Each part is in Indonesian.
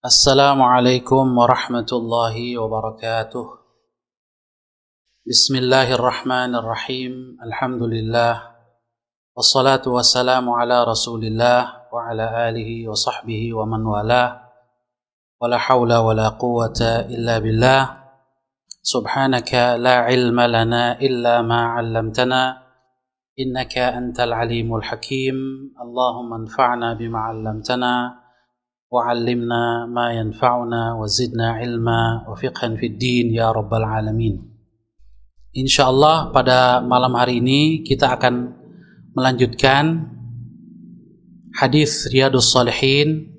Assalamualaikum warahmatullahi wabarakatuh. Bismillahirrahmanirrahim. Alhamdulillah. Wassalatu wassalamu ala rasulillah wa ala alihi wa sahbihi wa man walah. Wa la hawla wa la quwwata illa billah. Subhanaka la ilma lana illa ma 'allamtana. Innaka antal alimul hakim. Allahumma anfa'na bima 'allamtana. وعلمنا ما ينفعنا وزدنا علما وفقها في الدين ya rabbal alamin. Insyaallah pada malam hari ini kita akan melanjutkan hadis Riyadhus Shalihin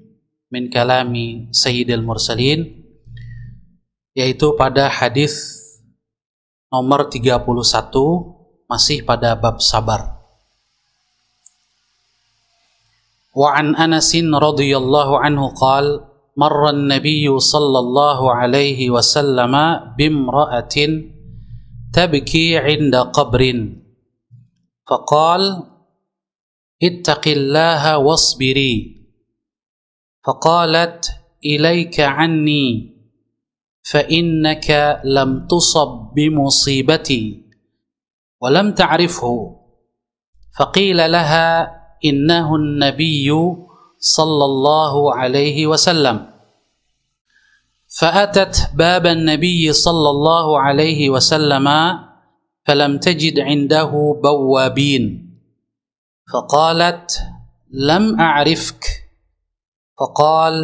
min kalami Sayyidil Mursalin, yaitu pada hadis nomor 31, masih pada bab sabar. وعن أنس رضي الله عنه قال مر النبي صلى الله عليه وسلم بامرأة تبكي عند قبر فقال اتق الله واصبري فقالت إليك عني فإنك لم تصب بمصيبتي ولم تعرفه فقيل لها إنه النبي صلى الله عليه وسلم فأتت باب النبي صلى الله عليه وسلم فلم تجد عنده بوابين فقالت لم أعرفك فقال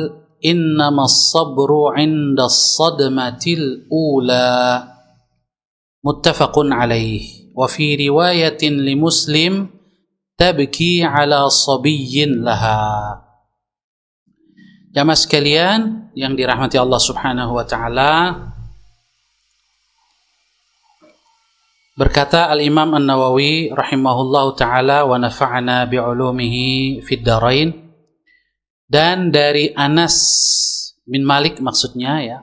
إنما الصبر عند الصدمة الأولى متفق عليه وفي رواية لمسلم tabki ala sabiyyin laha. Jamaah sekalian yang dirahmati Allah Subhanahu wa taala, berkata Al-Imam An-Nawawi rahimahullahu taala wa nafa'ana bi'ulumihi fid dharain, dan dari Anas bin Malik maksudnya ya,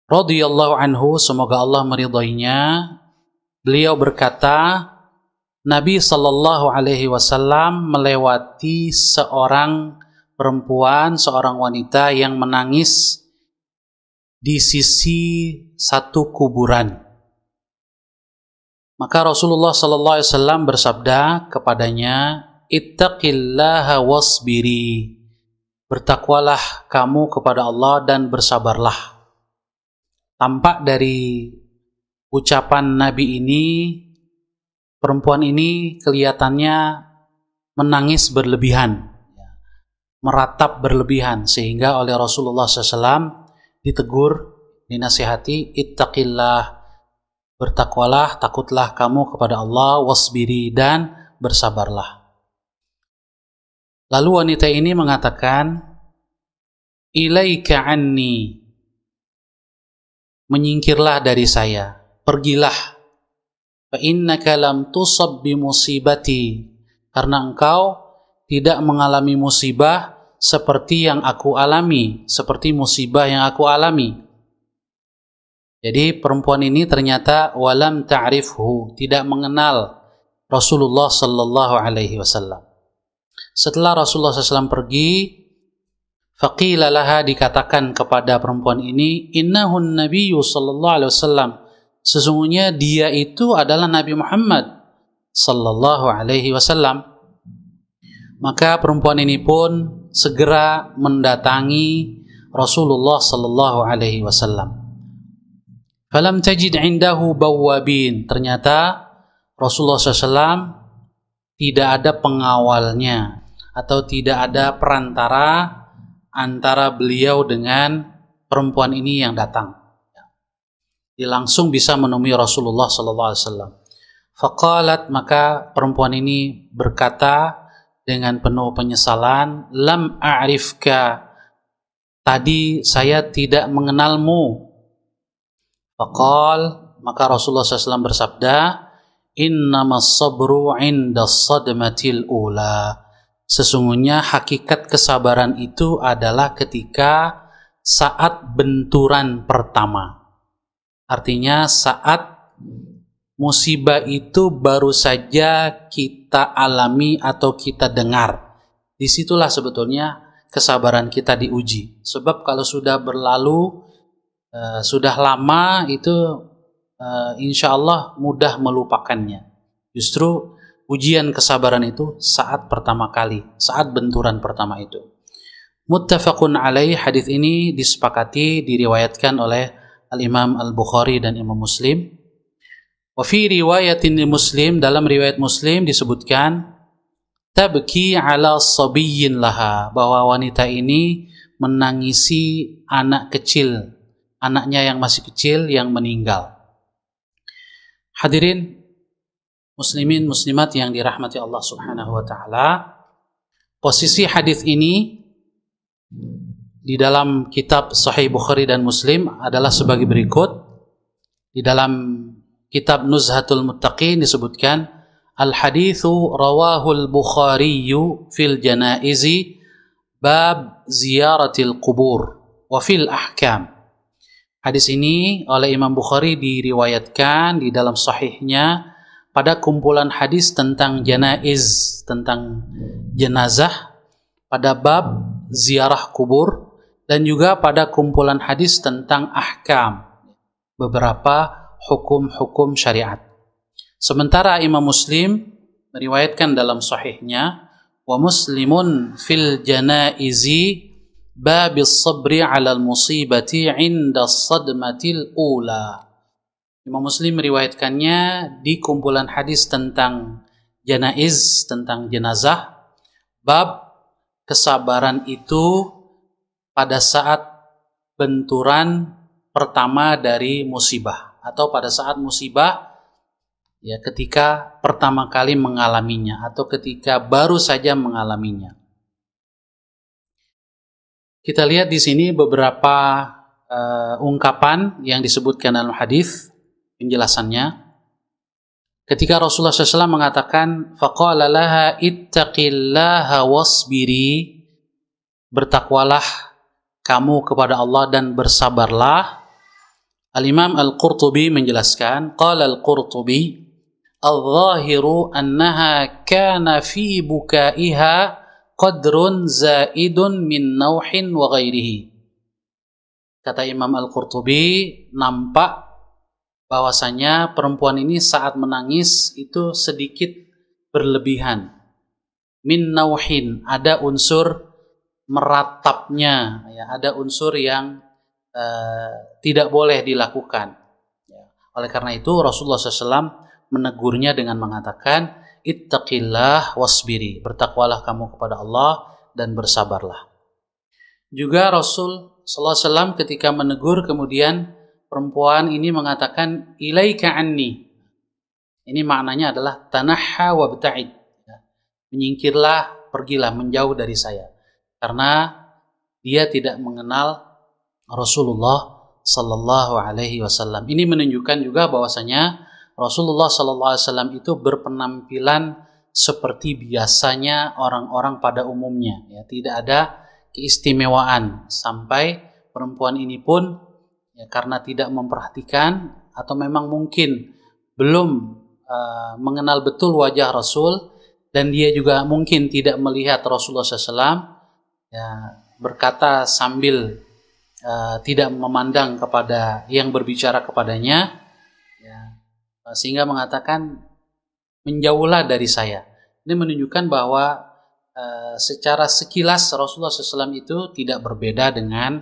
radhiyallahu anhu, semoga Allah meridainya, beliau berkata, Nabi Sallallahu Alaihi Wasallam melewati seorang perempuan, seorang wanita yang menangis di sisi satu kuburan. Maka Rasulullah Sallallahu Alaihi Wasallam bersabda kepadanya, Ittaqillaha wasbiri, bertakwalah kamu kepada Allah dan bersabarlah. Tampak dari ucapan Nabi ini, perempuan ini kelihatannya menangis berlebihan, meratap berlebihan, sehingga oleh Rasulullah SAW ditegur, dinasihati, ittaqillah, bertakwalah, takutlah kamu kepada Allah, wasbiri, dan bersabarlah. Lalu wanita ini mengatakan, ilaika anni, menyingkirlah dari saya, pergilah. Fa'innaka lam tusab bimusibati, karena engkau tidak mengalami musibah seperti yang aku alami, seperti musibah yang aku alami. Jadi perempuan ini ternyata walam ta'rifhu, tidak mengenal Rasulullah sallallahu alaihi wasallam. Setelah Rasulullah SAW pergi, faqila laha, dikatakan kepada perempuan ini, innahun nabiyyu sallallahu alaihi wasallam, sesungguhnya dia itu adalah Nabi Muhammad sallallahu alaihi wasallam. Maka perempuan ini pun segera mendatangi Rasulullah sallallahu alaihi wasallam. Falam tajid indahu bawwabin, ternyata Rasulullah SAW tidak ada pengawalnya atau tidak ada perantara antara beliau dengan perempuan ini yang datang. Dia langsung bisa menemui Rasulullah SAW. Faqalat, maka perempuan ini berkata dengan penuh penyesalan, lam a'rifka, tadi saya tidak mengenalmu. Faqal, maka Rasulullah SAW bersabda, innamas sabru indas sadmatil ula, sesungguhnya hakikat kesabaran itu adalah ketika saat benturan pertama. Artinya saat musibah itu baru saja kita alami atau kita dengar. Disitulah sebetulnya kesabaran kita diuji. Sebab kalau sudah berlalu, sudah lama, itu insya Allah mudah melupakannya. Justru ujian kesabaran itu saat pertama kali, saat benturan pertama itu. Muttafaqun alaih, hadis ini disepakati, diriwayatkan oleh Al-Imam Al-Bukhari dan Imam Muslim. Wa fi riwayatin Muslim, dalam riwayat Muslim disebutkan, tabki ala sabiyyin laha, bahwa wanita ini menangisi anak kecil, anaknya yang masih kecil yang meninggal. Hadirin muslimin muslimat yang dirahmati Allah Subhanahu wa taala, posisi hadis ini di dalam kitab Sahih Bukhari dan Muslim adalah sebagai berikut. Di dalam kitab Nuzhatul Muttaqin disebutkan, al-hadithu rawahul Bukhariyu fil janaizi bab ziyaratil qubur wa fil ahkam. Hadis ini oleh Imam Bukhari diriwayatkan di dalam sahihnya pada kumpulan hadis tentang janaiz, tentang jenazah, pada bab ziarah kubur, dan juga pada kumpulan hadis tentang ahkam, beberapa hukum-hukum syariat. Sementara Imam Muslim meriwayatkan dalam sahihnya, wa Muslimun fil janaizi babis sabri 'alal musibati 'inda sadmatil ula. Imam Muslim meriwayatkannya di kumpulan hadis tentang janaiz, tentang jenazah, bab kesabaran itu pada saat benturan pertama dari musibah, atau pada saat musibah, ya, ketika pertama kali mengalaminya atau ketika baru saja mengalaminya. Kita lihat di sini beberapa ungkapan yang disebutkan dalam hadis, penjelasannya. Ketika Rasulullah SAW mengatakan, faqala laha ittaqillaha wasbiri, bertakwalah kamu kepada Allah dan bersabarlah. Al-Imam Al-Qurtubi menjelaskan, qala Al-Qurtubi, al-zahiru annaha kana fi bukaiha qadrun zaidun min nauhin wa ghairihi. Kata Imam Al-Qurtubi, nampak bahwasanya perempuan ini saat menangis itu sedikit berlebihan. Min nauhin, ada unsur meratapnya, ya, ada unsur yang tidak boleh dilakukan. Ya. Oleh karena itu Rasulullah SAW menegurnya dengan mengatakan, ittaqillah wasbiri, bertakwalah kamu kepada Allah dan bersabarlah. Juga Rasul SAW ketika menegur, kemudian perempuan ini mengatakan, ilaika anni. Ini maknanya adalah tanahha wabta'id, ya. Menyingkirlah, pergilah, menjauh dari saya. Karena dia tidak mengenal Rasulullah Sallallahu Alaihi Wasallam. Ini menunjukkan juga bahwasanya Rasulullah Sallallahu Alaihi Wasallam itu berpenampilan seperti biasanya orang-orang pada umumnya. Ya, tidak ada keistimewaan, sampai perempuan ini pun, ya, karena tidak memperhatikan atau memang mungkin belum mengenal betul wajah Rasul, dan dia juga mungkin tidak melihat Rasulullah SAW, ya, berkata sambil tidak memandang kepada yang berbicara kepadanya, ya, sehingga mengatakan, menjauhlah dari saya. Ini menunjukkan bahwa secara sekilas Rasulullah SAW itu tidak berbeda dengan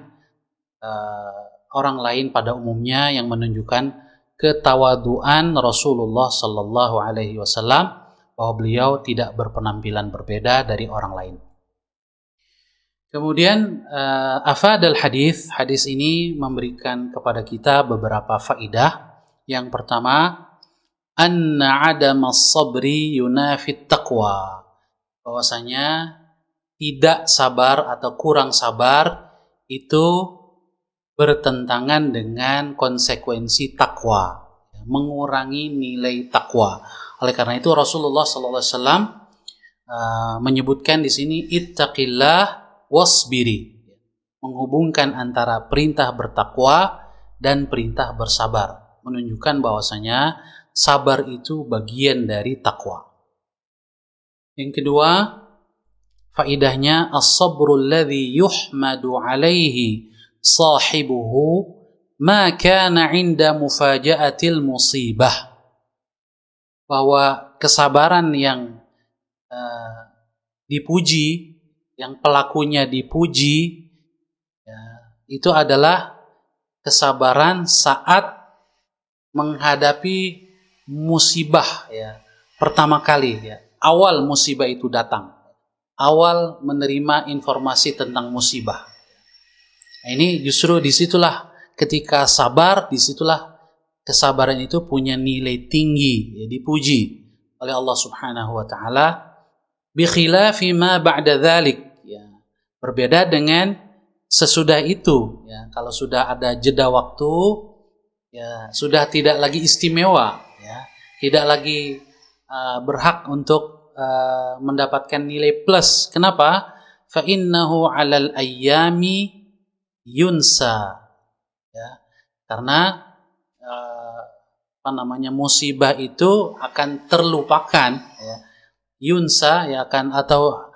orang lain pada umumnya, yang menunjukkan ketawaduan Rasulullah Sallallahu Alaihi Wasallam, bahwa beliau tidak berpenampilan berbeda dari orang lain. Kemudian afadal hadis, hadis ini memberikan kepada kita beberapa faidah. Yang pertama, anna adama sabri yunafit taqwa, bahwasanya tidak sabar atau kurang sabar itu bertentangan dengan konsekuensi takwa, mengurangi nilai takwa. Oleh karena itu Rasulullah SAW menyebutkan di sini ittaqillah wasbiri, menghubungkan antara perintah bertakwa dan perintah bersabar, menunjukkan bahwasanya sabar itu bagian dari takwa. Yang kedua, faidahnya as-sabrul ladzi yuhmadu alaihi sahibuhu ma kana 'inda mufaja'atil musibah. Bahwa kesabaran yang dipuji, yang pelakunya dipuji, ya, itu adalah kesabaran saat menghadapi musibah, ya, pertama kali, ya, awal musibah itu datang, awal menerima informasi tentang musibah. Nah, ini justru disitulah ketika sabar, disitulah kesabaran itu punya nilai tinggi, ya, dipuji oleh Allah Subhanahu wa taala. Bi khilafi ma ba'da dzalik, ya, berbeda dengan sesudah itu, ya, kalau sudah ada jeda waktu, ya, sudah tidak lagi istimewa, ya, tidak lagi berhak untuk mendapatkan nilai plus. Kenapa? Fa innahu 'alal ayyami yunsa, ya, karena musibah itu akan terlupakan, ya, yunsa, ya, akan, atau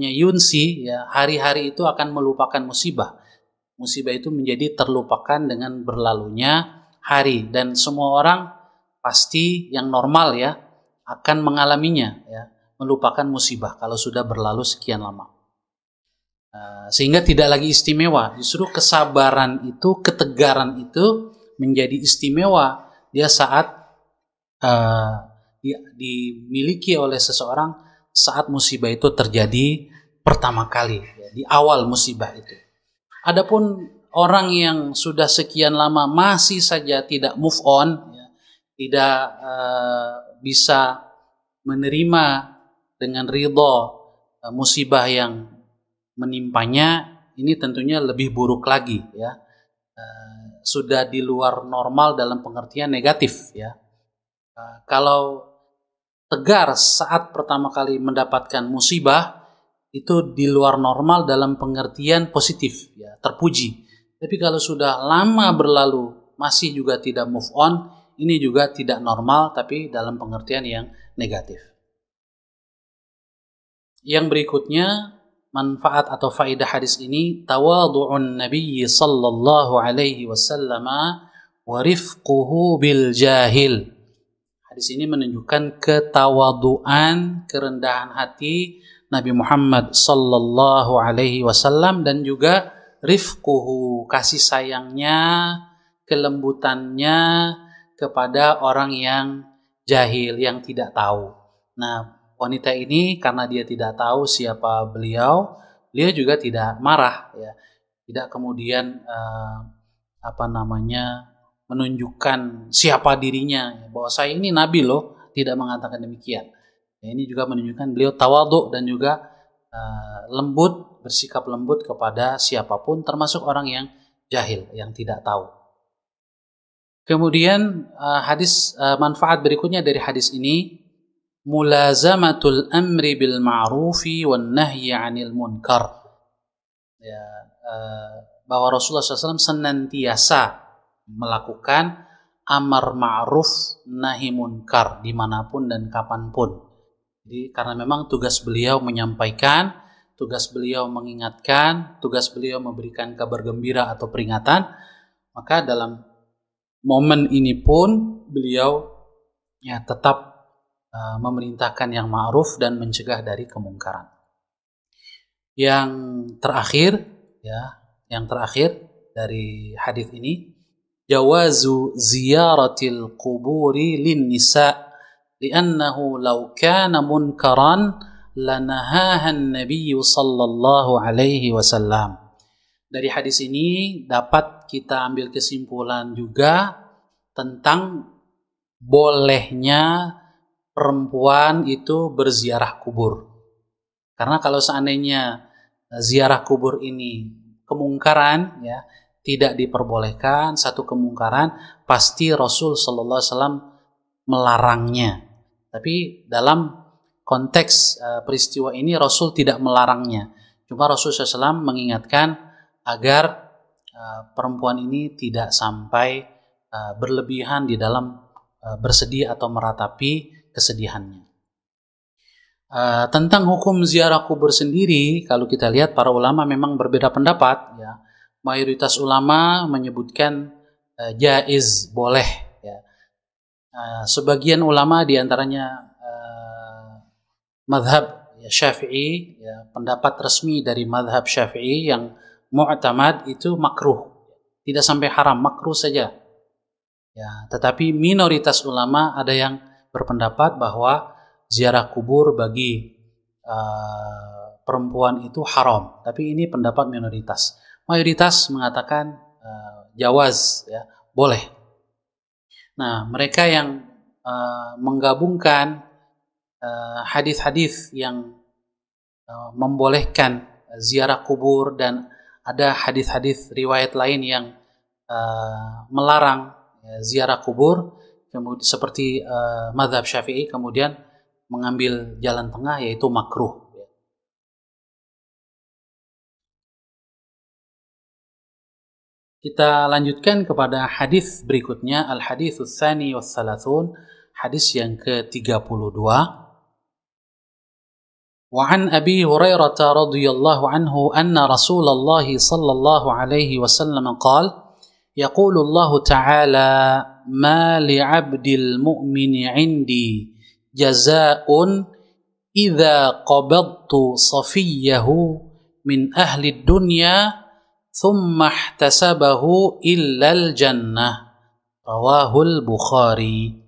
yunsi, ya, hari-hari itu akan melupakan musibah. Musibah itu menjadi terlupakan dengan berlalunya hari, dan semua orang pasti yang normal, ya, akan mengalaminya, ya, melupakan musibah kalau sudah berlalu sekian lama. Sehingga tidak lagi istimewa. Justru kesabaran itu, ketegaran itu menjadi istimewa dia saat dimiliki oleh seseorang saat musibah itu terjadi pertama kali, ya, di awal musibah itu. Adapun orang yang sudah sekian lama masih saja tidak move on, ya, tidak bisa menerima dengan ridho musibah yang menimpanya, ini tentunya lebih buruk lagi, ya. Sudah di luar normal dalam pengertian negatif, ya. Kalau tegar saat pertama kali mendapatkan musibah, itu di luar normal dalam pengertian positif, ya, terpuji. Tapi kalau sudah lama berlalu masih juga tidak move on, ini juga tidak normal, tapi dalam pengertian yang negatif. Yang berikutnya, manfaat atau faidah hadis ini, tawadhu'un Nabi sallallahu alaihi wasallam wa rifquhu bil jahil. Hadis ini menunjukkan ketawaduan, kerendahan hati Nabi Muhammad sallallahu alaihi wasallam, dan juga rifquhu, kasih sayangnya, kelembutannya kepada orang yang jahil, yang tidak tahu. Nah, wanita ini karena dia tidak tahu siapa beliau, dia juga tidak marah, ya, tidak kemudian menunjukkan siapa dirinya, bahwa saya ini nabi loh, tidak mengatakan demikian. Ya, ini juga menunjukkan beliau tawadhu dan juga lembut, bersikap lembut kepada siapapun, termasuk orang yang jahil, yang tidak tahu. Kemudian manfaat berikutnya dari hadis ini, mulazamatul amri bil ma'rufi wan nahyi 'anil munkar. Ya, bahwa Rasulullah SAW senantiasa melakukan amar ma'ruf nahi munkar dimanapun dan kapanpun. Jadi karena memang tugas beliau menyampaikan, tugas beliau mengingatkan, tugas beliau memberikan kabar gembira atau peringatan, maka dalam momen ini pun beliau, ya, tetap memerintahkan yang ma'ruf dan mencegah dari kemungkaran. Yang terakhir dari hadis ini, jawazu ziyaratil quburi lin nisa li'annahu law kana munkaran lanahaha an-nabiy sallallahu alaihi wasallam. Dari hadis ini dapat kita ambil kesimpulan juga tentang bolehnya perempuan itu berziarah kubur. Karena kalau seandainya ziarah kubur ini kemungkaran, ya, tidak diperbolehkan, satu kemungkaran, pasti Rasul sallallahu alaihi wasallam melarangnya. Tapi dalam konteks peristiwa ini Rasul tidak melarangnya. Cuma Rasul SAW mengingatkan agar perempuan ini tidak sampai berlebihan di dalam bersedih atau meratapi kesedihannya. Tentang hukum ziarah kubur sendiri, kalau kita lihat para ulama memang berbeda pendapat. Ya. Mayoritas ulama menyebutkan jaiz, boleh. Ya. Sebagian ulama diantaranya madhab ya, Syafi'i, ya, pendapat resmi dari madhab Syafi'i yang mu'tamad itu makruh, tidak sampai haram, makruh saja. Ya, tetapi minoritas ulama ada yang berpendapat bahwa ziarah kubur bagi perempuan itu haram, tapi ini pendapat minoritas. Mayoritas mengatakan jawaz, ya, boleh. Nah, mereka yang menggabungkan hadis-hadis yang membolehkan ziarah kubur dan ada hadis-hadis riwayat lain yang melarang ziarah kubur, kemudian seperti mazhab Syafi'i, kemudian mengambil jalan tengah yaitu makruh. Kita lanjutkan kepada hadis berikutnya, al-haditsus tsani was salasun, hadis yang ke-32. Wa an Abi Hurairah radhiyallahu anhu anna Rasulullah sallallahu alaihi wasallam qala yaqulu Allah ta'ala ma li'abdil mu'mini 'indi jazaa'un idza qabadtu safiyahu min ahli dunya thumma ihtasabahu illal jannah, rawahul Bukhari.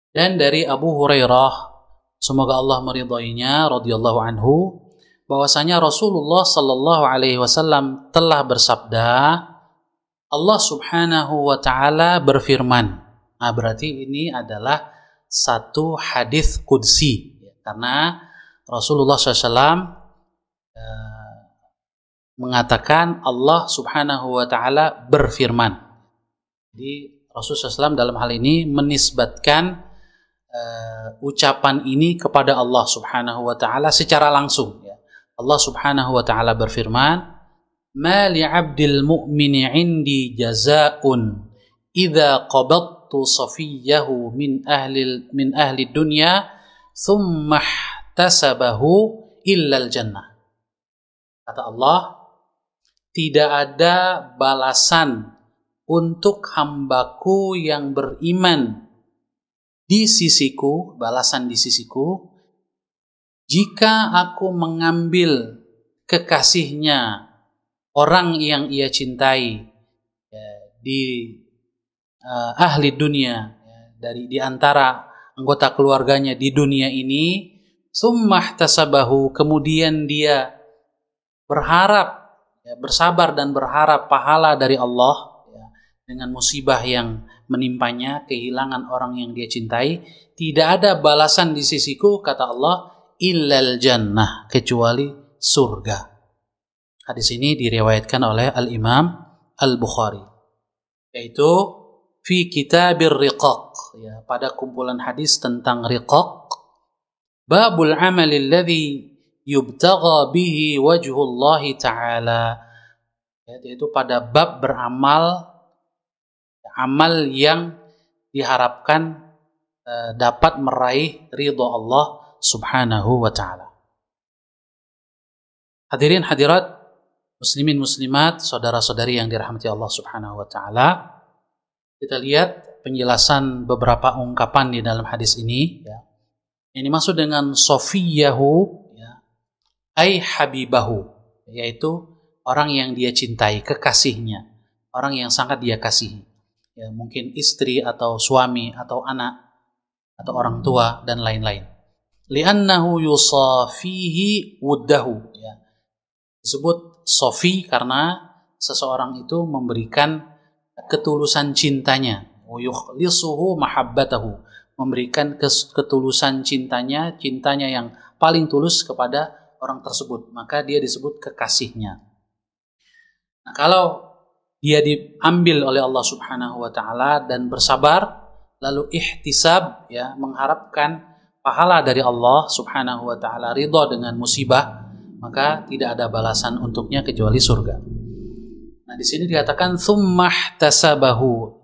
Dan dari Abu Hurairah, semoga Allah meridhoinya, radhiyallahu anhu, bahwasanya Rasulullah sallallahu alaihi wasallam telah bersabda, Allah Subhanahu wa taala berfirman. Nah, berarti ini adalah satu hadis qudsi, karena Rasulullah SAW mengatakan Allah Subhanahu wa taala berfirman. Jadi Rasulullah SAW dalam hal ini menisbatkan ucapan ini kepada Allah Subhanahu wa taala secara langsung. Allah Subhanahu wa taala berfirman, "Ma li'abdil mu'mini 'indi jazaa'un idza qabattu safiyahu min ahli dunya thumma ihtasabahu illal jannah." Kata Allah, tidak ada balasan untuk hambaku yang beriman di sisiku, balasan di sisiku, jika aku mengambil kekasihnya, orang yang ia cintai, ya, di ahli dunia, ya, di antara anggota keluarganya di dunia ini, summah tasabahu, kemudian dia berharap, ya, bersabar dan berharap pahala dari Allah, ya, dengan musibah yang menimpanya, kehilangan orang yang dia cintai, tidak ada balasan di sisiku, kata Allah, illal jannah, kecuali surga. Hadis ini diriwayatkan oleh Al-Imam Al-Bukhari, yaitu fi kitabir riqaq, ya, pada kumpulan hadis tentang riqaq, babul amal alladhi yubtagha bihi wajhullah ta'ala, yaitu pada bab beramal, amal yang diharapkan dapat meraih ridha Allah Subhanahu wa ta'ala. Hadirin hadirat, muslimin muslimat, saudara-saudari yang dirahmati Allah Subhanahu wa ta'ala, kita lihat penjelasan beberapa ungkapan di dalam hadis ini, ya. Ini maksud dengan sofiyahu, ya, ay habibahu, yaitu orang yang dia cintai, kekasihnya, orang yang sangat dia kasihi, ya, mungkin istri atau suami atau anak atau orang tua dan lain-lain. Li'annahu yusafihi wuddahu, ya. Disebut sofi karena seseorang itu memberikan ketulusan cintanya, yukhlisuhu mahabbatahu, memberikan ketulusan cintanya yang paling tulus kepada orang tersebut, maka dia disebut kekasihnya. Nah, kalau dia diambil oleh Allah Subhanahu wa ta'ala dan bersabar, lalu ihtisab, ya, mengharapkan pahala dari Allah Subhanahu wa ta'ala, ridha dengan musibah, maka tidak ada balasan untuknya kecuali surga. Nah, di sini dikatakan tsumma ihtasabahu.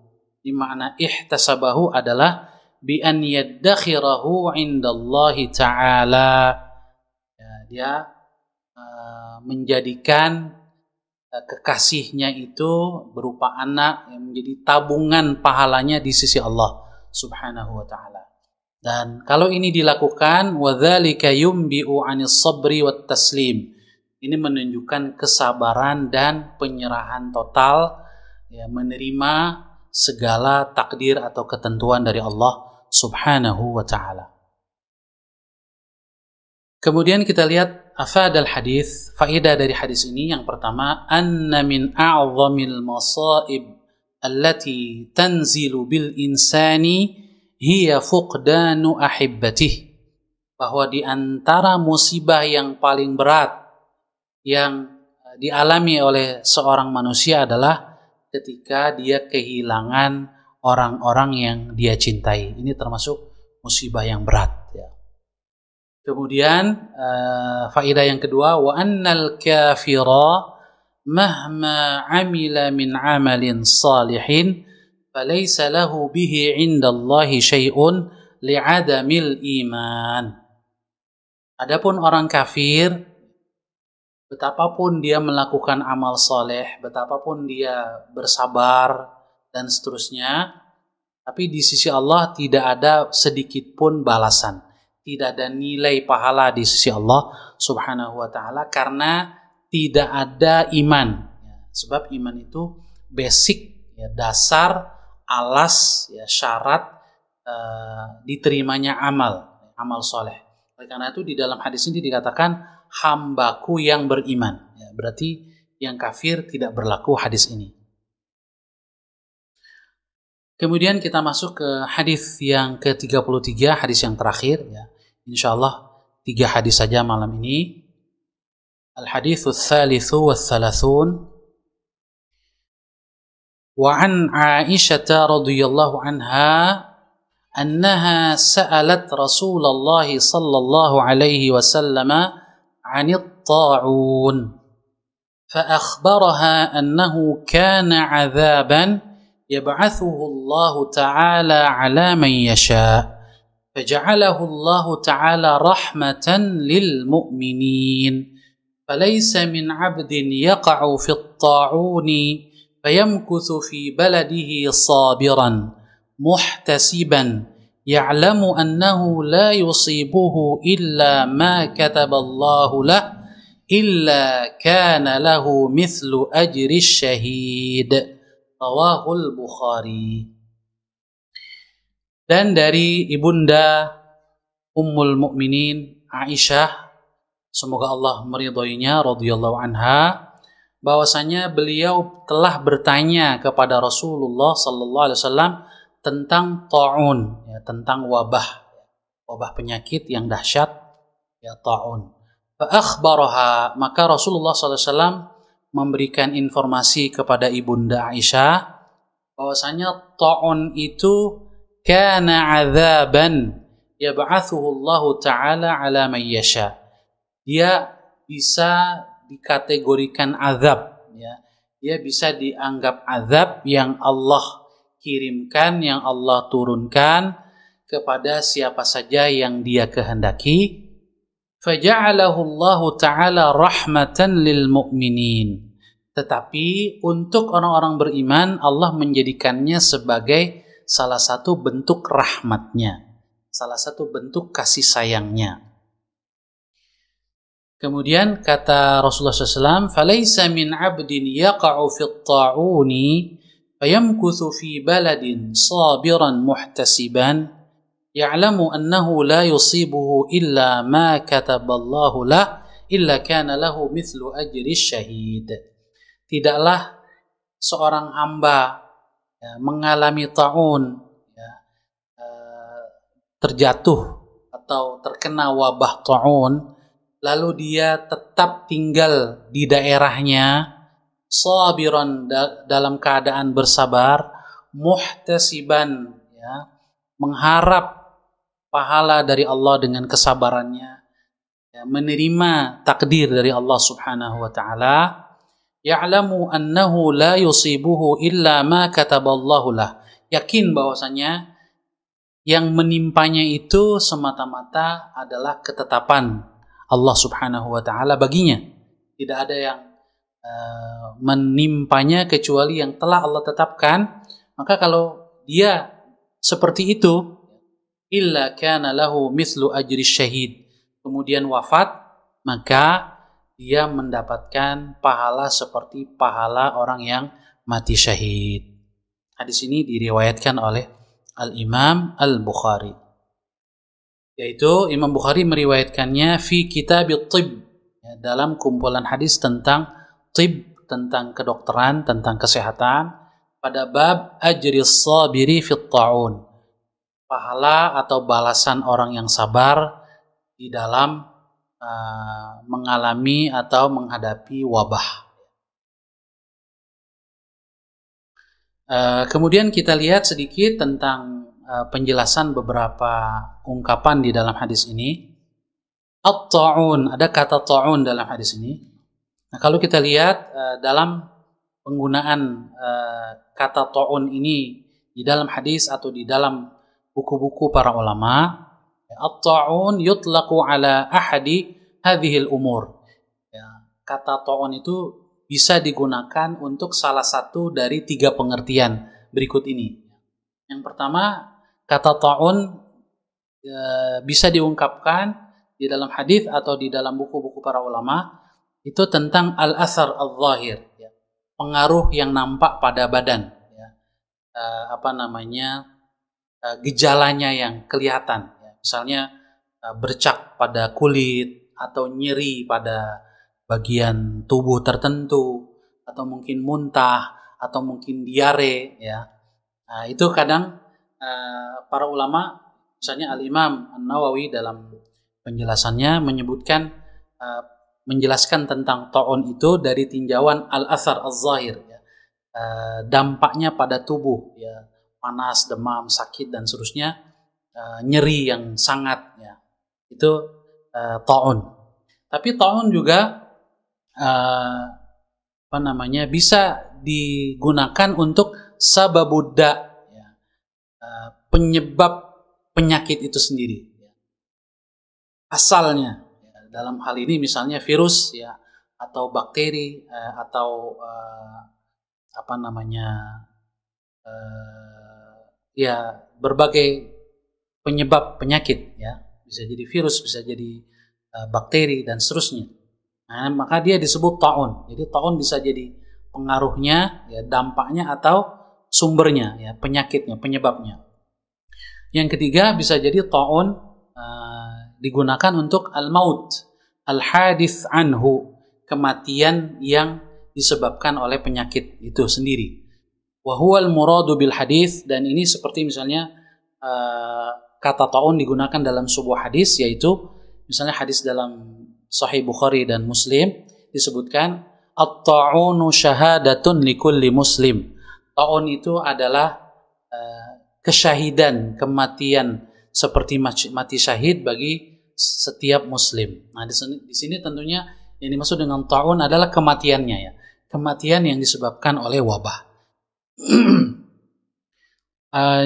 Di makna ihtasabahu adalah bi an yaddakhirahu 'indallahi ta'ala. Ya, dia menjadikan kekasihnya itu berupa anak yang menjadi tabungan pahalanya di sisi Allah Subhanahu wa taala. Dan kalau ini dilakukan, wadzalika yumbi'u 'anis sabri wat taslim. Ini menunjukkan kesabaran dan penyerahan total, ya, menerima segala takdir atau ketentuan dari Allah Subhanahu wa taala. Kemudian kita lihat afadal hadis, faedah dari hadis ini. Yang pertama, anna min a'zamil masaib allati tanzilu bil insani hiya fuqdanu ahibbatih. Bahwa di antara musibah yang paling berat yang dialami oleh seorang manusia adalah ketika dia kehilangan orang-orang yang dia cintai. Ini termasuk musibah yang berat, ya. Kemudian faedah yang kedua, wa annal kafira mahma amila min amalin salihin falaysa lahu bihi 'indallahi syai'un li'adamil iman. Adapun orang kafir, betapapun dia melakukan amal soleh, betapapun dia bersabar dan seterusnya, tapi di sisi Allah tidak ada sedikit pun balasan. Tidak ada nilai pahala di sisi Allah Subhanahu wa taala karena tidak ada iman. Sebab iman itu basic, ya, dasar, alas, ya, syarat diterimanya amal soleh. Oleh karena itu di dalam hadis ini dikatakan hambaku yang beriman. Ya, berarti yang kafir tidak berlaku hadis ini. Kemudian kita masuk ke hadis yang ke-33, hadis yang terakhir, ya. Insyaallah 3 hadis saja malam ini. Al-haditsus tsalitsu was tsalasun. Wa an Aisyah radhiyallahu anha annaha sa'alat Rasulullah sallallahu alaihi wasallam 'anit ta'un. Fa akhbaraha annahu kana 'adzaban yab'athuhu Allah ta'ala 'ala man yasha'. فجعله الله تعالى رحمة للمؤمنين فليس من عبد يقع في الطاعون فيمكث في بلده صابرا محتسبا يعلم أنه لا يصيبه إلا ما كتب الله له إلا كان له مثل أجر الشهيد رواه البخاري. Dan dari ibunda Ummul Mukminin Aisyah, semoga Allah meridhoinya, radhiyallahu anha, bahwasanya beliau telah bertanya kepada Rasulullah sallallahu alaihi wasallam tentang ta'un, ya, tentang wabah penyakit yang dahsyat, ya, ta'un. Fa akhbaraha, maka Rasulullah sallallahu alaihi wasallam memberikan informasi kepada ibunda Aisyah bahwasanya ta'un itu kana 'adzaban yab'atsuhu Allah Ta'ala 'ala man yasha. Dia bisa dikategorikan azab, ya. Dia bisa dianggap azab yang Allah kirimkan, yang Allah turunkan kepada siapa saja yang Dia kehendaki. Faja'alahu Allah Ta'ala rahmatan lil mu'minin. Tetapi untuk orang-orang beriman Allah menjadikannya sebagai salah satu bentuk rahmatnya, salah satu bentuk kasih sayangnya. Kemudian kata Rasulullah SAW, فَلَيْسَ مِنْ عَبْدٍ يَقَعُ فِي الطَّاعُونِ فَيَمْكُثُ فِي بَلَدٍ صَابِرًا مُحْتَسِبًا يَعْلَمُ أَنَّهُ لَا يُصِيبُهُ إِلَّا مَا كَتَبَ اللَّهُ لَهُ إِلَّا كَانَ لَهُ مِثْلُ أَجْرِ الشَّهِيدِ. Tidaklah seorang hamba, ya, mengalami ta'un, ya, terjatuh atau terkena wabah ta'un, lalu dia tetap tinggal di daerahnya, sabiran, dalam keadaan bersabar, muhtasiban, ya, mengharap pahala dari Allah dengan kesabarannya, ya, menerima takdir dari Allah Subhanahu wa taala. Ya'lamu annahu la yusibuhu illa ma kataballahu lah. Yakin bahwasanya yang menimpanya itu semata-mata adalah ketetapan Allah Subhanahu wa taala baginya. Tidak ada yang menimpanya kecuali yang telah Allah tetapkan. Maka kalau dia seperti itu, illa kana lahu mithlu ajri syahid, kemudian wafat, maka dia mendapatkan pahala seperti pahala orang yang mati syahid. Hadis ini diriwayatkan oleh Al-Imam Al-Bukhari. Yaitu Imam Bukhari meriwayatkannya fi kitabit tib, ya, dalam kumpulan hadis tentang tib, tentang kedokteran, tentang kesehatan, pada bab ajris sabiri fit ta'un, pahala atau balasan orang yang sabar di dalam mengalami atau menghadapi wabah. Kemudian kita lihat sedikit tentang penjelasan beberapa ungkapan di dalam hadis ini. At-ta'un, ada kata ta'un dalam hadis ini. Nah, kalau kita lihat dalam penggunaan kata ta'un ini di dalam hadis atau di dalam buku-buku para ulama, at-ta'un yutlaqu ala ahadi hadhil umur. Ya, kata ta'un itu bisa digunakan untuk salah satu dari 3 pengertian berikut ini. Yang pertama, kata ta'un bisa diungkapkan di dalam hadis atau di dalam buku-buku para ulama itu tentang al-athar al-zahir, ya, pengaruh yang nampak pada badan, ya, gejalanya yang kelihatan, ya. Misalnya bercak pada kulit atau nyeri pada bagian tubuh tertentu, atau mungkin muntah, atau mungkin diare, ya. Nah, itu kadang para ulama, misalnya Al-Imam An-Nawawi dalam penjelasannya menyebutkan, menjelaskan tentang ta'un itu dari tinjauan al-athar al-zahir, ya. Dampaknya pada tubuh, ya, panas, demam, sakit dan seterusnya, nyeri yang sangat, ya, itu ta'un. Tapi ta'un juga bisa digunakan untuk sababudda, ya, penyebab penyakit itu sendiri, ya, asalnya, ya. Dalam hal ini misalnya virus, ya, atau bakteri, atau ya, berbagai penyebab penyakit, ya, bisa jadi virus, bisa jadi bakteri dan seterusnya. Nah, maka dia disebut ta'un. Jadi ta'un bisa jadi pengaruhnya, ya, dampaknya, atau sumbernya, ya, penyakitnya, penyebabnya. Yang ketiga, bisa jadi ta'un digunakan untuk al-maut, al-hadith anhu, kematian yang disebabkan oleh penyakit itu sendiri. Wa huwal muradu bil hadith, dan ini seperti misalnya kata ta'un digunakan dalam sebuah hadis, yaitu misalnya hadis dalam Sahih Bukhari dan Muslim disebutkan at-ta'unu syahadatun likulli muslim. Ta'un itu adalah kesyahidan, kematian seperti mati syahid bagi setiap muslim. Nah, di sini tentunya yang dimaksud dengan ta'un adalah kematiannya, ya. Kematian yang disebabkan oleh wabah.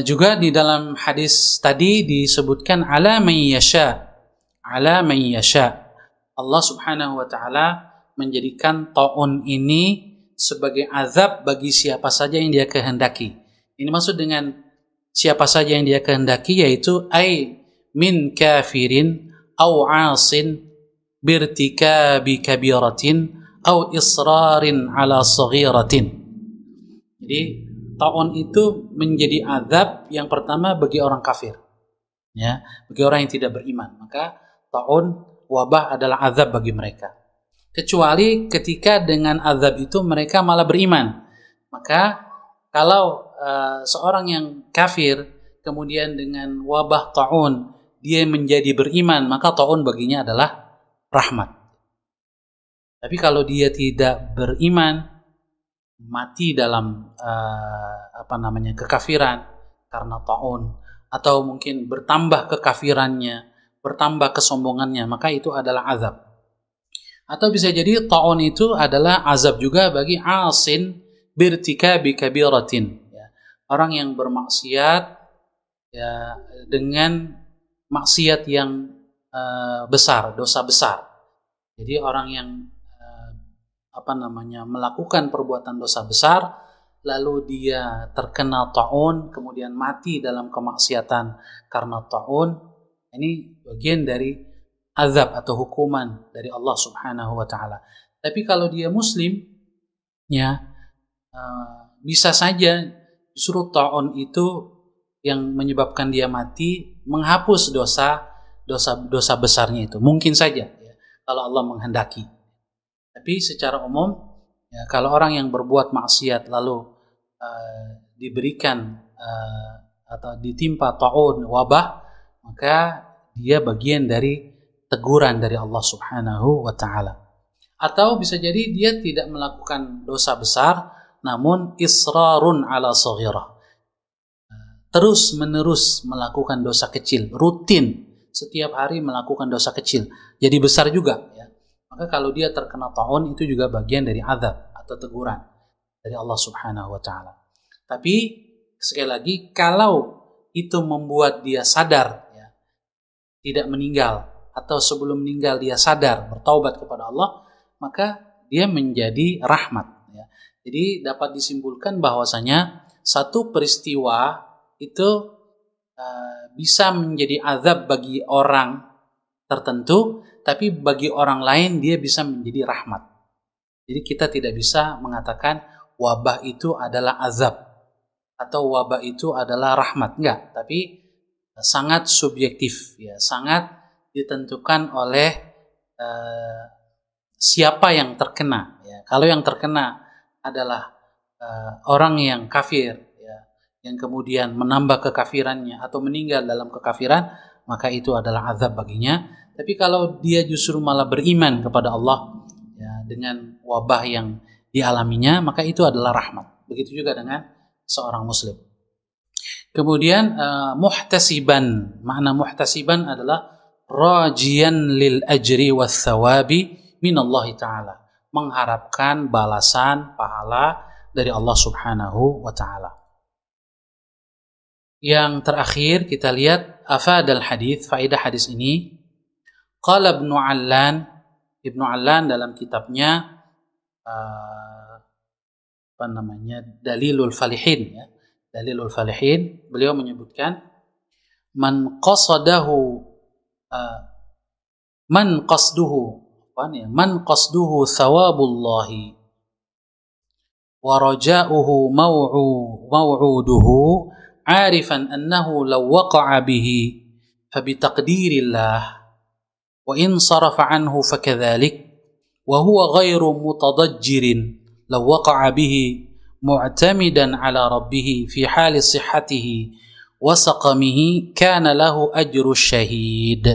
Juga di dalam hadis tadi disebutkan ala man yasha. Ala man yasha. Allah Subhanahu wa ta'ala menjadikan ta'un ini sebagai azab bagi siapa saja yang dia kehendaki. Ini maksud dengan siapa saja yang dia kehendaki, yaitu ay min kafirin au asin birtikabi kabiratin au israrin ala saghiratin. Jadi ta'un itu menjadi azab yang pertama bagi orang kafir, ya, bagi orang yang tidak beriman. Maka ta'un, wabah, adalah azab bagi mereka. Kecuali ketika dengan azab itu mereka malah beriman. Maka kalau seorang yang kafir kemudian dengan wabah ta'un dia menjadi beriman, maka ta'un baginya adalah rahmat. Tapi kalau dia tidak beriman, mati dalam kekafiran karena ta'un, atau mungkin bertambah kekafirannya, bertambah kesombongannya, maka itu adalah azab. Atau bisa jadi ta'un itu adalah azab juga bagi asin birtikabi kabiratin, ya, orang yang bermaksiat, ya dengan maksiat yang besar, dosa besar. Jadi orang yang melakukan perbuatan dosa besar, lalu dia terkena ta'un, kemudian mati dalam kemaksiatan karena ta'un, ini bagian dari azab atau hukuman dari Allah Subhanahu wa taala. Tapi kalau dia muslim, ya bisa saja justru ta'un itu yang menyebabkan dia mati menghapus dosa besarnya itu. Mungkin saja ya, kalau Allah menghendaki. Tapi secara umum, ya, kalau orang yang berbuat maksiat lalu diberikan atau ditimpa ta'un, wabah, maka dia bagian dari teguran dari Allah Subhanahu wa ta'ala. Atau bisa jadi dia tidak melakukan dosa besar, namun israrun ala saghirah, terus menerus melakukan dosa kecil, rutin setiap hari melakukan dosa kecil, jadi besar juga ya. Maka kalau dia terkena ta'un, itu juga bagian dari azab atau teguran dari Allah Subhanahu wa taala. Tapi sekali lagi, kalau itu membuat dia sadar ya, tidak meninggal, atau sebelum meninggal dia sadar bertaubat kepada Allah, maka dia menjadi rahmat ya. Jadi dapat disimpulkan bahwasanya satu peristiwa itu bisa menjadi azab bagi orang tertentu, tapi bagi orang lain dia bisa menjadi rahmat. Jadi kita tidak bisa mengatakan wabah itu adalah azab atau wabah itu adalah rahmat, enggak, tapi sangat subjektif ya, sangat ditentukan oleh siapa yang terkena ya. Kalau yang terkena adalah orang yang kafir ya, yang kemudian menambah kekafirannya atau meninggal dalam kekafiran, maka itu adalah azab baginya. Tapi kalau dia justru malah beriman kepada Allah ya, dengan wabah yang dialaminya, maka itu adalah rahmat. Begitu juga dengan seorang muslim. Kemudian muhtasiban, makna muhtasiban adalah rajian lil ajri was thawabi minallahi ta'ala, mengharapkan balasan pahala dari Allah Subhanahu wa taala. Yang terakhir kita lihat afadal hadis, faedah hadis ini. Qala Ibnu Allan dalam kitabnya Dalilul Falihin ya, Dalilul Falihin, beliau menyebutkan man qasduhu thawabullahi wa raja'uhu maw'uduhu arifan annahu law waqa'a bihi fabitaqdirillah wa in sarafa anhu fakadhalik wa huwa ghairu mutadajjirin law waqa'a bihi mu'tamidan ala rabbih fi hali sihhatihi wa saqamihi kana lahu ajru syahid.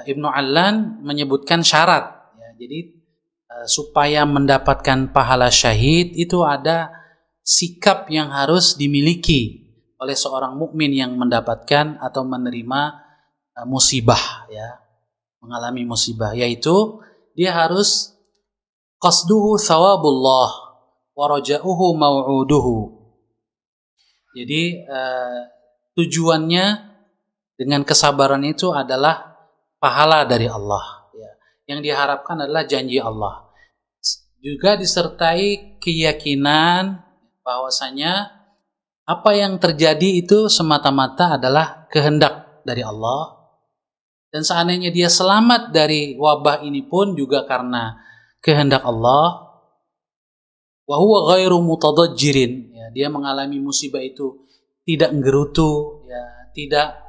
Ibnu Allan menyebutkan syarat ya, jadi supaya mendapatkan pahala syahid itu ada sikap yang harus dimiliki oleh seorang mukmin yang mendapatkan atau menerima musibah ya, mengalami musibah, yaitu dia harus qasduhu thawabullah wa raja'uhu maw'uduhu. Jadi tujuannya dengan kesabaran itu adalah pahala dari Allah ya. Yang diharapkan adalah janji Allah. Juga disertai keyakinan bahwasanya apa yang terjadi itu semata-mata adalah kehendak dari Allah. Dan seandainya dia selamat dari wabah ini pun juga karena kehendak Allah. Wa huwa ghairu mutadajjirin ya, dia mengalami musibah itu tidak nggerutu ya, tidak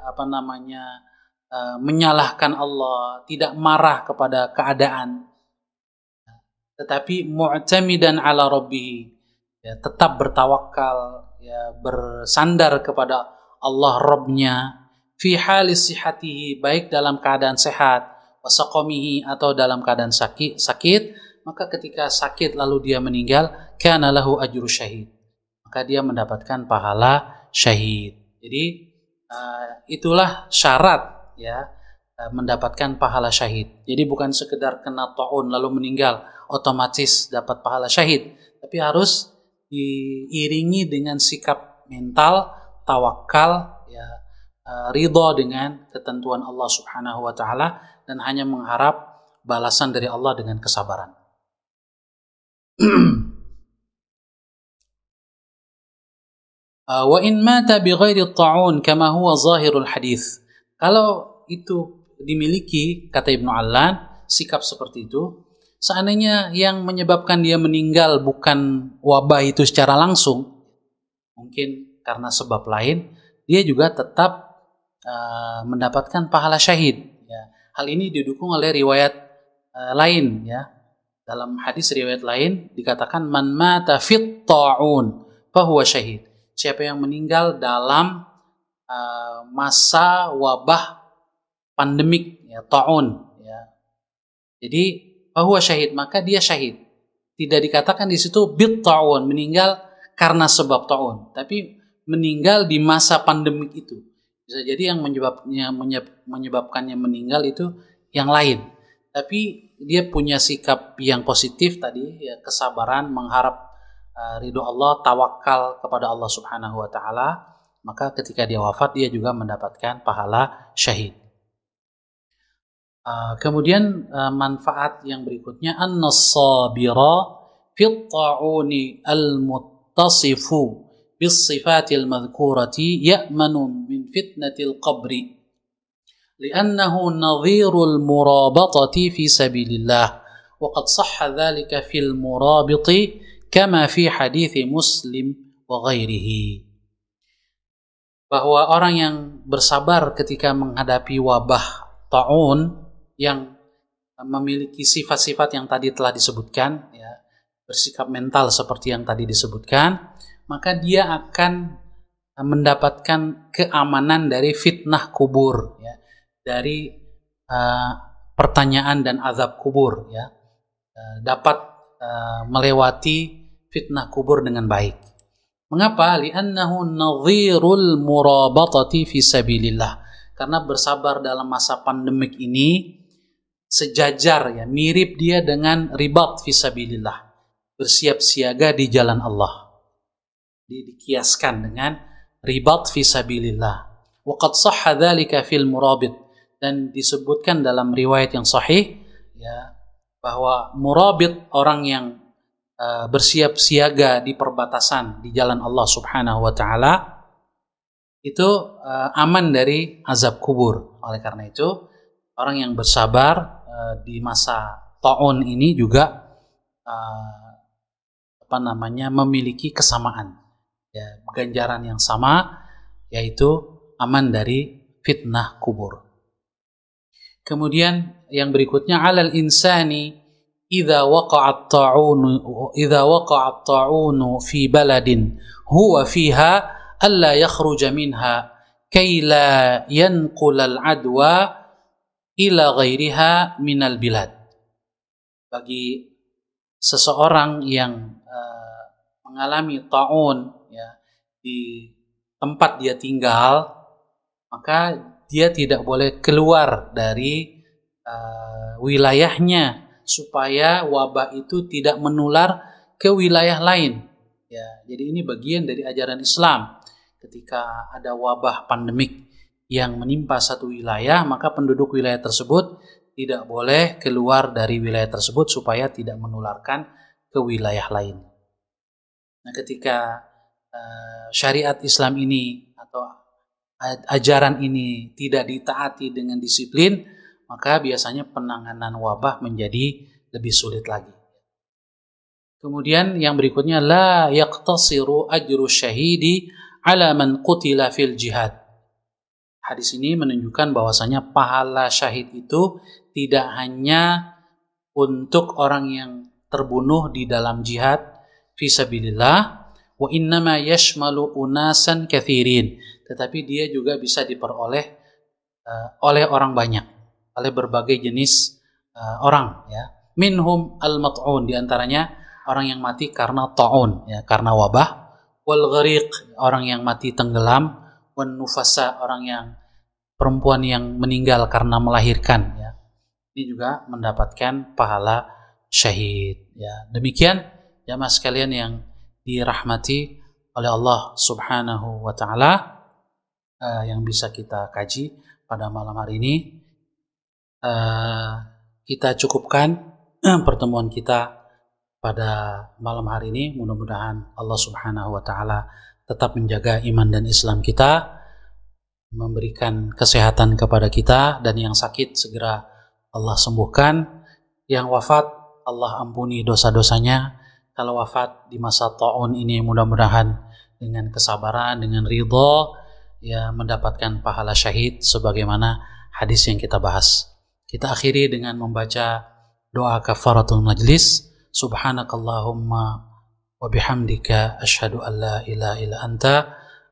menyalahkan Allah, tidak marah kepada keadaan, tetapi mu'tamidan ala rabbih ya, tetap bertawakal ya, bersandar kepada Allah Rabbnya, fi halis sihatihi, baik dalam keadaan sehat, wasaqamihi, atau dalam keadaan sakit, maka ketika sakit lalu dia meninggal, kana lahu ajru syahid, maka dia mendapatkan pahala syahid. Jadi itulah syarat ya, mendapatkan pahala syahid. Jadi bukan sekedar kena ta'un lalu meninggal otomatis dapat pahala syahid, tapi harus diiringi dengan sikap mental tawakal ya ridha dengan ketentuan Allah Subhanahu wa taala dan hanya mengharap balasan dari Allah dengan kesabaran. Wa in mata bighairi ta'un kama huwa zahirul hadis. Kalau itu dimiliki, kata Ibnu Allan, sikap seperti itu, seandainya yang menyebabkan dia meninggal bukan wabah itu secara langsung, mungkin karena sebab lain, dia juga tetap mendapatkan pahala syahid. Ya. Hal ini didukung oleh riwayat lain. Ya. Dalam hadis riwayat lain dikatakan man mata fit ta'un fahuwa syahid. Siapa yang meninggal dalam masa wabah pandemik, ya, ta'un. Ya. Jadi fahuwa syahid, maka dia syahid. Tidak dikatakan di situ bit ta'un, meninggal karena sebab ta'un, tapi meninggal di masa pandemik itu. Bisa jadi yang menyebabkannya meninggal itu yang lain. Tapi dia punya sikap yang positif tadi, ya, kesabaran, mengharap ridho Allah, tawakal kepada Allah Subhanahu wa taala, maka ketika dia wafat dia juga mendapatkan pahala syahid. Kemudian manfaat yang berikutnya, an-sabira fit ta'uni al-muttasifu bis sifatil madhkurati ya'manu min fitnatil qabri li'annahu nadhirul murabatati fi sabilillah wa qad sahha dhalika fil murabiti kama fi hadithi Muslim wa ghairihi. Bahwa orang yang bersabar ketika menghadapi wabah ta'un yang memiliki sifat-sifat yang tadi telah disebutkan, ya, bersikap mental seperti yang tadi disebutkan, maka dia akan mendapatkan keamanan dari fitnah kubur, ya, dari pertanyaan dan azab kubur, ya, dapat melewati fitnah kubur dengan baik. Mengapa? Li'annahu nadhirul murabatati fi sabilillah. Karena bersabar dalam masa pandemik ini sejajar, ya, mirip dia dengan ribat fi sabilillah, bersiap siaga di jalan Allah. Dikiaskan dengan ribat fi sabilillah. Wa qad sahha dzalika fil murabit, dan disebutkan dalam riwayat yang sahih, ya, bahwa murabit, orang yang bersiap siaga di perbatasan di jalan Allah Subhanahu wa taala, itu aman dari azab kubur. Oleh karena itu, orang yang bersabar di masa ta'un ini juga memiliki kesamaan, ya, ganjaran yang sama, yaitu aman dari fitnah kubur. Kemudian yang berikutnya, alal insani idza waqa'a at-ta'unu fi baladin huwa fiha alla yakhruja minha kay la yanqul al-adwa ila ghairiha minal bilad. Bagi seseorang yang mengalami ta'un, ya, di tempat dia tinggal, maka dia tidak boleh keluar dari wilayahnya supaya wabah itu tidak menular ke wilayah lain. Ya, jadi ini bagian dari ajaran Islam. Ketika ada wabah pandemik yang menimpa satu wilayah, maka penduduk wilayah tersebut tidak boleh keluar dari wilayah tersebut supaya tidak menularkan ke wilayah lain. Nah, ketika syariat Islam ini atau ajaran ini tidak ditaati dengan disiplin, maka biasanya penanganan wabah menjadi lebih sulit lagi. Kemudian yang berikutnya, la yaqtasiru ajru syahidi ala man qutila fil jihad. Hadis ini menunjukkan bahwasanya pahala syahid itu tidak hanya untuk orang yang terbunuh di dalam jihad fisabilillah, wa innama yashmalu unasan kathirin, tetapi dia juga bisa diperoleh oleh orang banyak, oleh berbagai jenis orang, ya. Minhum al-mat'un, diantaranya orang yang mati karena ta'un, ya, karena wabah, wal ghariq, orang yang mati tenggelam, wan nufasa, orang yang perempuan yang meninggal karena melahirkan, ya. Ini juga mendapatkan pahala syahid, ya. Demikian jamaah sekalian yang dirahmati oleh Allah Subhanahu wa taala. yang bisa kita kaji pada malam hari ini. Kita cukupkan pertemuan kita pada malam hari ini. Mudah-mudahan Allah Subhanahu wa Ta'ala tetap menjaga iman dan Islam kita, memberikan kesehatan kepada kita, dan yang sakit segera Allah sembuhkan. Yang wafat Allah ampuni dosa-dosanya. Kalau wafat di masa ta'un ini mudah-mudahan dengan kesabaran, dengan ridha, ya mendapatkan pahala syahid sebagaimana hadis yang kita bahas. Kita akhiri dengan membaca doa kafaratul majlis. Subhanakallahumma wa bihamdika asyhadu an la ilaha illa anta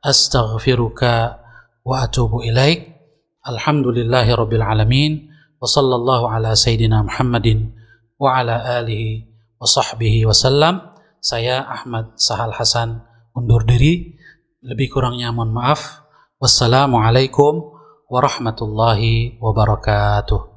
astaghfiruka wa atubu ilaik. Alhamdulillahi rabbil alamin wa sallallahu ala sayyidina Muhammadin wa ala alihi wa sahbihi wasallam. Saya Ahmad Sahal Hasan undur diri. Lebih kurangnya mohon maaf. Wassalamualaikum warahmatullahi wabarakatuh.